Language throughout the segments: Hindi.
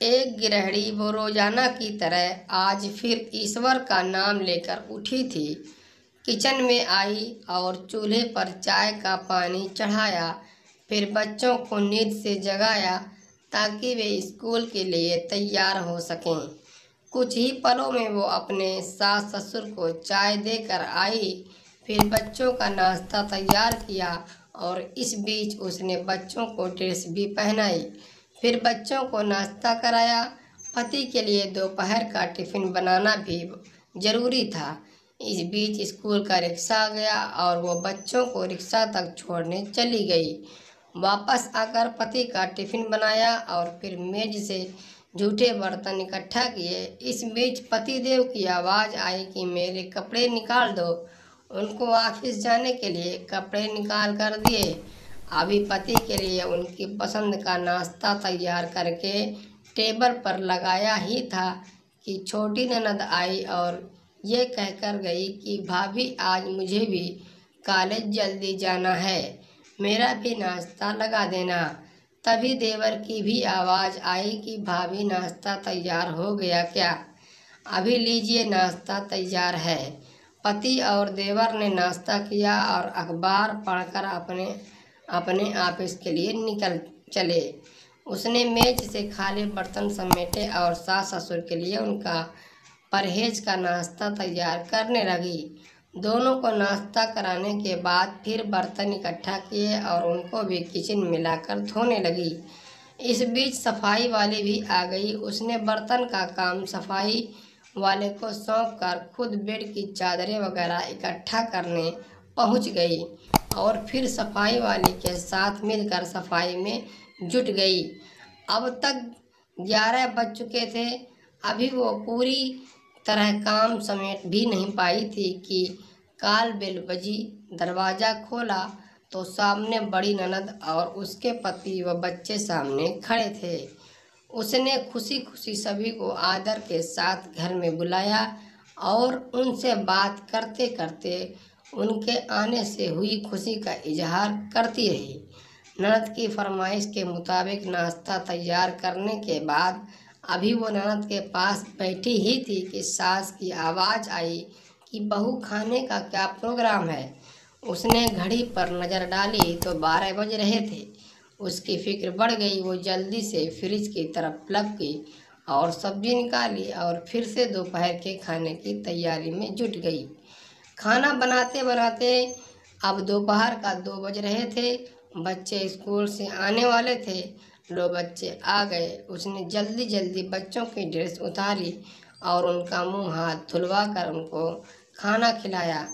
एक गृहिणी वो रोजाना की तरह आज फिर ईश्वर का नाम लेकर उठी थी। किचन में आई और चूल्हे पर चाय का पानी चढ़ाया, फिर बच्चों को नींद से जगाया ताकि वे स्कूल के लिए तैयार हो सकें। कुछ ही पलों में वो अपने सास ससुर को चाय देकर आई, फिर बच्चों का नाश्ता तैयार किया और इस बीच उसने बच्चों को ड्रेस भी पहनाई। फिर बच्चों को नाश्ता कराया। पति के लिए दोपहर का टिफिन बनाना भी जरूरी था। इस बीच स्कूल का रिक्शा आ गया और वो बच्चों को रिक्शा तक छोड़ने चली गई। वापस आकर पति का टिफिन बनाया और फिर मेज से जूठे बर्तन इकट्ठा किए। इस बीच पतिदेव की आवाज़ आई कि मेरे कपड़े निकाल दो। उनको ऑफिस जाने के लिए कपड़े निकाल कर दिए। अभी पति के लिए उनकी पसंद का नाश्ता तैयार करके टेबल पर लगाया ही था कि छोटी ननद आई और ये कहकर गई कि भाभी आज मुझे भी कॉलेज जल्दी जाना है, मेरा भी नाश्ता लगा देना। तभी देवर की भी आवाज़ आई कि भाभी नाश्ता तैयार हो गया क्या? अभी लीजिए नाश्ता तैयार है। पति और देवर ने नाश्ता किया और अखबार पढ़कर अपने अपने ऑफिस के लिए निकल चले। उसने मेज से खाली बर्तन समेटे और सास ससुर के लिए उनका परहेज का नाश्ता तैयार करने लगी। दोनों को नाश्ता कराने के बाद फिर बर्तन इकट्ठा किए और उनको भी किचन में लाकर धोने लगी। इस बीच सफाई वाली भी आ गई। उसने बर्तन का काम सफाई वाले को सौंप कर खुद बेड की चादरें वगैरह इकट्ठा करने पहुंच गई और फिर सफाई वाली के साथ मिलकर सफाई में जुट गई। अब तक 11 बज चुके थे। अभी वो पूरी तरह काम समेट भी नहीं पाई थी कि काल बेल बजी। दरवाज़ा खोला तो सामने बड़ी ननद और उसके पति व बच्चे सामने खड़े थे। उसने खुशी खुशी सभी को आदर के साथ घर में बुलाया और उनसे बात करते करते उनके आने से हुई खुशी का इजहार करती रही। ननद की फरमाइश के मुताबिक नाश्ता तैयार करने के बाद अभी वो ननद के पास बैठी ही थी कि सास की आवाज़ आई कि बहू खाने का क्या प्रोग्राम है। उसने घड़ी पर नज़र डाली तो 12 बज रहे थे। उसकी फिक्र बढ़ गई। वो जल्दी से फ्रिज की तरफ लग गई और सब्जी निकाली और फिर से दोपहर के खाने की तैयारी में जुट गई। खाना बनाते बनाते अब दोपहर का 2 बज रहे थे। बच्चे स्कूल से आने वाले थे। 2 बच्चे आ गए। उसने जल्दी जल्दी बच्चों की ड्रेस उतारी और उनका मुंह हाथ धुलवा कर उनको खाना खिलाया।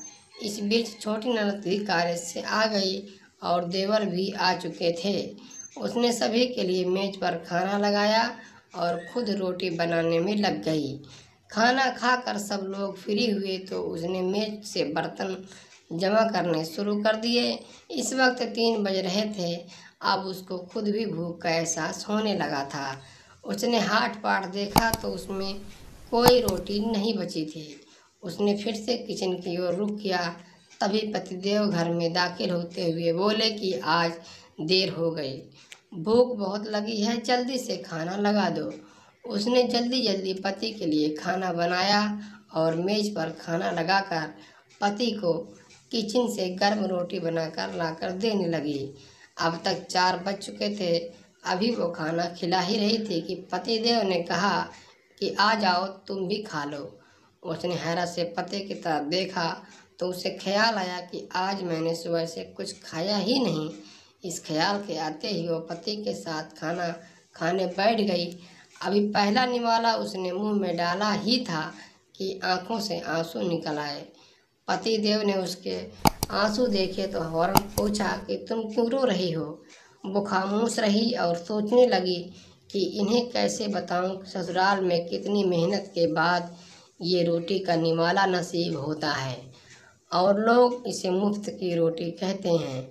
इस बीच छोटी ननद भी कॉलेज से आ गई और देवर भी आ चुके थे। उसने सभी के लिए मेज पर खाना लगाया और खुद रोटी बनाने में लग गई। खाना खाकर सब लोग फ्री हुए तो उसने मेज से बर्तन जमा करने शुरू कर दिए। इस वक्त 3 बज रहे थे। अब उसको खुद भी भूख का एहसास होने लगा था। उसने हाथ पाट देखा तो उसमें कोई रोटी नहीं बची थी। उसने फिर से किचन की ओर रुख किया। तभी पतिदेव घर में दाखिल होते हुए बोले कि आज देर हो गई, भूख बहुत लगी है, जल्दी से खाना लगा दो। उसने जल्दी जल्दी पति के लिए खाना बनाया और मेज पर खाना लगाकर पति को किचन से गर्म रोटी बनाकर लाकर देने लगी। अब तक 4 बज चुके थे। अभी वो खाना खिला ही रही थी कि पतिदेव ने कहा कि आ जाओ तुम भी खा लो। उसने हैरत से पति की तरफ देखा तो उसे ख्याल आया कि आज मैंने सुबह से कुछ खाया ही नहीं। इस ख्याल के आते ही वो पति के साथ खाना खाने बैठ गई। अभी पहला निवाला उसने मुंह में डाला ही था कि आंखों से आंसू निकल आए। पति देव ने उसके आंसू देखे तो फौरन पूछा कि तुम क्यों रो रही हो। वो खामोश रही और सोचने लगी कि इन्हें कैसे बताऊं ससुराल में कितनी मेहनत के बाद ये रोटी का निवाला नसीब होता है और लोग इसे मुफ्त की रोटी कहते हैं।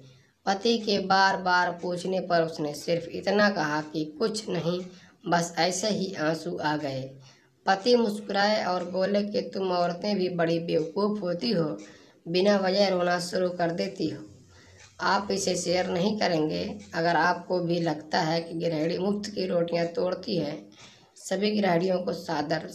पति के बार बार पूछने पर उसने सिर्फ इतना कहा कि कुछ नहीं, बस ऐसे ही आंसू आ गए। पति मुस्कुराए और बोले कि तुम औरतें भी बड़ी बेवकूफ़ होती हो, बिना वजह रोना शुरू कर देती हो। आप इसे शेयर नहीं करेंगे? अगर आपको भी लगता है कि गृहिणी मुफ्त की रोटियां तोड़ती है सभी गृहिणियों को सादर